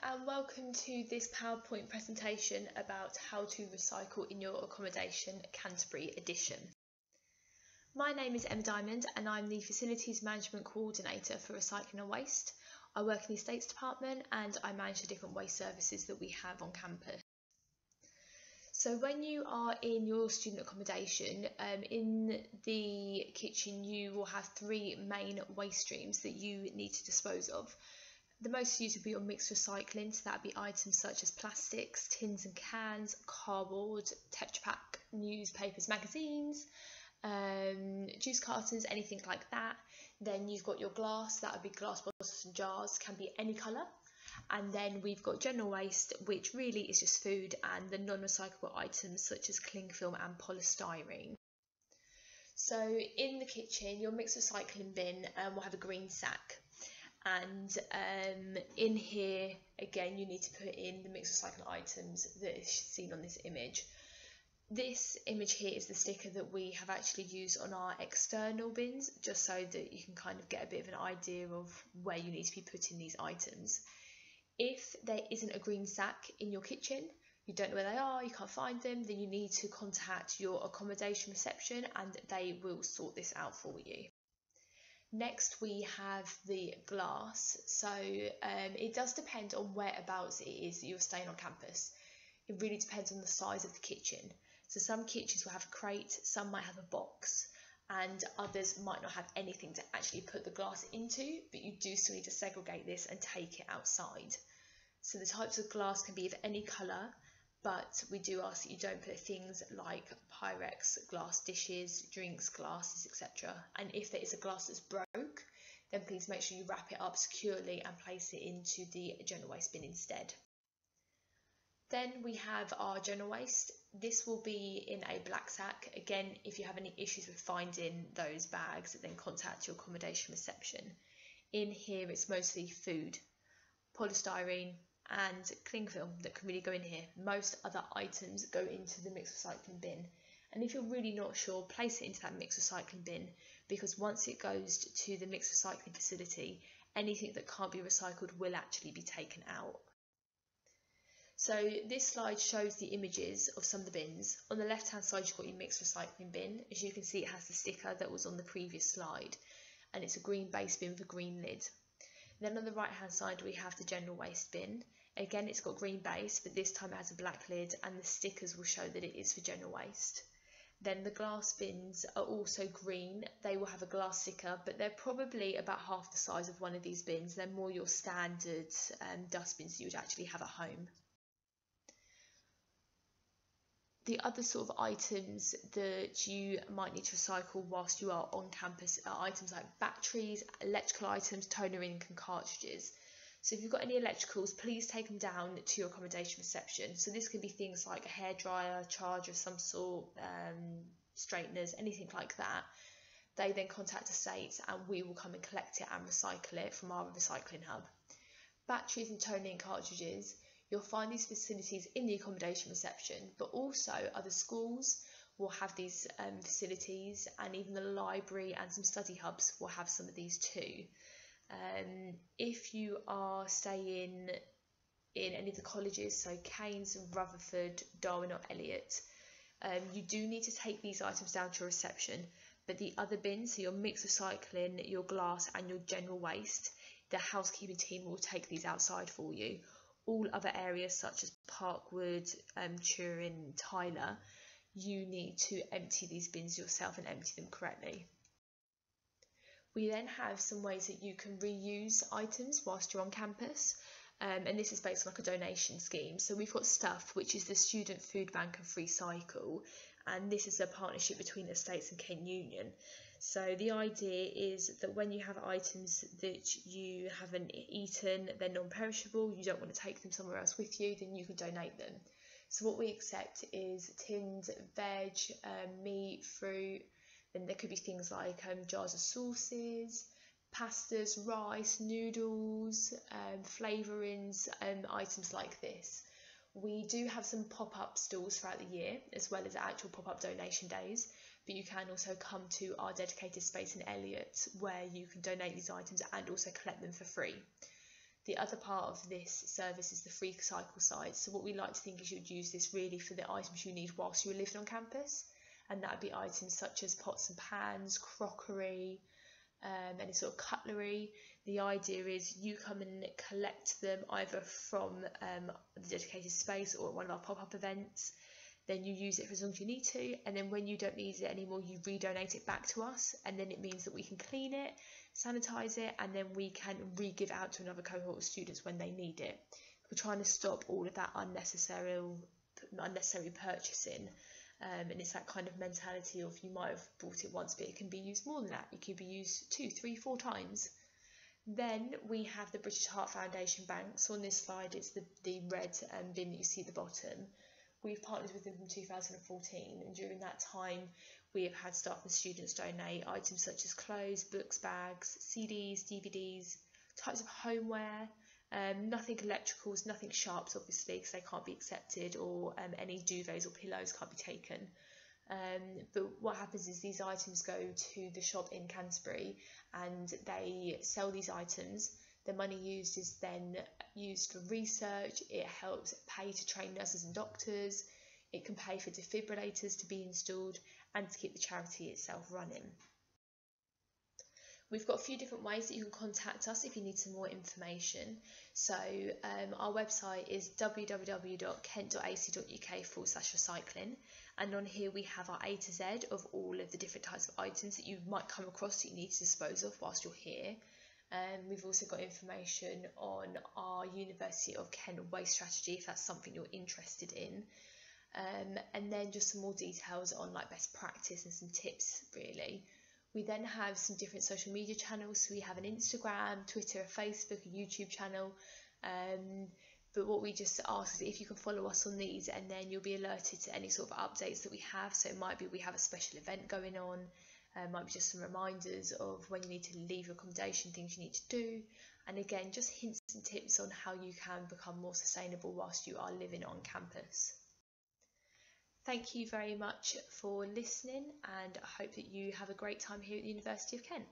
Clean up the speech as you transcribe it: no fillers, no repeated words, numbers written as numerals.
and welcome to this PowerPoint presentation about how to recycle in your accommodation, Canterbury Edition. My name is Emma Diamond and I'm the Facilities Management Coordinator for Recycling and Waste. I work in the Estates Department and I manage the different waste services that we have on campus. So when you are in your student accommodation, in the kitchen you will have three main waste streams that you need to dispose of. The most used will be your mixed recycling, so that would be items such as plastics, tins and cans, cardboard, Tetra Pak, newspapers, magazines, juice cartons, anything like that. Then you've got your glass, that would be glass bottles and jars, can be any colour. And then we've got general waste, which really is just food, and the non-recyclable items such as cling film and polystyrene. So in the kitchen, your mixed recycling bin will have a green sack. And in here, again, you need to put in the mixed recycling items that is seen on this image. This image here is the sticker that we have actually used on our external bins, just so that you can kind of get a bit of an idea of where you need to be putting these items. If there isn't a green sack in your kitchen, you don't know where they are, you can't find them, then you need to contact your accommodation reception and they will sort this out for you. Next we have the glass, so it does depend on whereabouts it is that you're staying on campus. It really depends on the size of the kitchen. So some kitchens will have a crate, some might have a box, and others might not have anything to actually put the glass into, but you do still need to segregate this and take it outside. So the types of glass can be of any colour, but we do ask that you don't put things like Pyrex glass dishes, drinks glasses, etc. And if there is a glass that's broke, then please make sure you wrap it up securely and place it into the general waste bin instead. Then we have our general waste. This will be in a black sack. Again, if you have any issues with finding those bags, then contact your accommodation reception. In here it's mostly food, polystyrene, and cling film that can really go in here. Most other items go into the mixed recycling bin, and if you're really not sure, place it into that mixed recycling bin, because once it goes to the mixed recycling facility, anything that can't be recycled will actually be taken out. So this slide shows the images of some of the bins. On the left hand side you've got your mixed recycling bin. As you can see, it has the sticker that was on the previous slide, and it's a green base bin with a green lid. Then on the right hand side we have the general waste bin. Again, it's got green base, but this time it has a black lid, and the stickers will show that it is for general waste. Then the glass bins are also green. They will have a glass sticker, but they're probably about half the size of one of these bins. They're more your standard dustbins you would actually have at home. The other sort of items that you might need to recycle whilst you are on campus are items like batteries, electrical items, toner ink and cartridges. So if you've got any electricals, please take them down to your accommodation reception. So this can be things like a hairdryer, charger of some sort, straighteners, anything like that. They then contact Estates and we will come and collect it and recycle it from our recycling hub. Batteries and toner ink cartridges, you'll find these facilities in the accommodation reception, but also other schools will have these facilities, and even the library and some study hubs will have some of these too. If you are staying in any of the colleges, so Keynes, Rutherford, Darwin or Elliott, you do need to take these items down to your reception, but the other bins, so your mixed recycling, your glass and your general waste, the housekeeping team will take these outside for you. All other areas such as Parkwood, Turin, Tyler, you need to empty these bins yourself and empty them correctly. We then have some ways that you can reuse items whilst you're on campus, and this is based on like a donation scheme. So we've got Stuff, which is the Student Food Bank and Free Cycle, and this is a partnership between the Estates and Kent Union. So the idea is that when you have items that you haven't eaten, they're non-perishable, you don't want to take them somewhere else with you, then you can donate them. So what we accept is tinned veg, meat, fruit. Then there could be things like jars of sauces, pastas, rice, noodles, flavourings, items like this. We do have some pop-up stalls throughout the year, as well as actual pop-up donation days, but you can also come to our dedicated space in Elliott where you can donate these items and also collect them for free. The other part of this service is the free cycle side. So what we like to think is you'd use this really for the items you need whilst you're living on campus, and that would be items such as pots and pans, crockery, any sort of cutlery. The idea is you come and collect them either from the dedicated space or at one of our pop-up events. Then you use it for as long as you need to, and then when you don't need it anymore, you redonate it back to us, and then it means that we can clean it, sanitize it, and then we can re-give out to another cohort of students when they need it. We're trying to stop all of that unnecessary purchasing, and it's that kind of mentality of you might have bought it once, but it can be used more than that. It could be used 2, 3, 4 times. Then we have the British Heart Foundation Bank. So on this slide, it's the red bin that you see at the bottom. We've partnered with them from 2014, and during that time we have had staff and students donate items such as clothes, books, bags, CDs, DVDs, types of homeware, nothing electricals, nothing sharps obviously because they can't be accepted, or any duvets or pillows can't be taken. But what happens is these items go to the shop in Canterbury and they sell these items. The money used is then used for research. It helps pay to train nurses and doctors. It can pay for defibrillators to be installed and to keep the charity itself running. We've got a few different ways that you can contact us if you need some more information. So our website is www.kent.ac.uk/recycling, and on here we have our A to Z of all of the different types of items that you might come across that you need to dispose of whilst you're here. We've also got information on our University of Kent waste strategy if that's something you're interested in, and then just some more details on like best practice and some tips really. We then have some different social media channels. So we have an Instagram, Twitter, a Facebook, a YouTube channel. But what we just ask is if you can follow us on these, and then you'll be alerted to any sort of updates that we have. So it might be we have a special event going on. Might be just some reminders of when you need to leave your accommodation, things you need to do. And again, just hints and tips on how you can become more sustainable whilst you are living on campus. Thank you very much for listening, and I hope that you have a great time here at the University of Kent.